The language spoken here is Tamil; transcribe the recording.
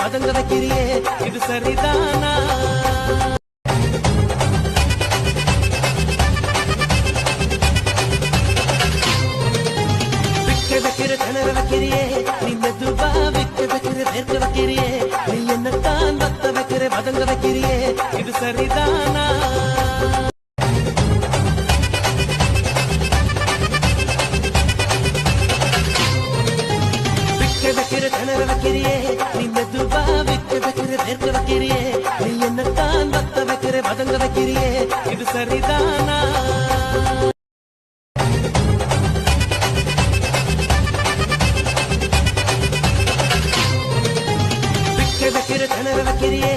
வதங்க வைக்கிறியே இது சரிதானா வைக்கிற திணற வைக்கிறியே நீ மெதுவா விக்க வைக்கிற வேர்க்க வைக்கிறியே நீ என்னத்தான் வத்த வைக்கிற வதங்க வைக்கிறியே இது சரிதானா விக்க வைக்கிற திணற வைக்கிறியே நீ மெதுவா விக்க வைக்கிற வேர்க்க வைக்கிறியே நீ என்னத்தான் வத்த வைக்கிற வதங்க வைக்கிறியே இது சரிதானா வைக்கிற திணற வைக்கிறியே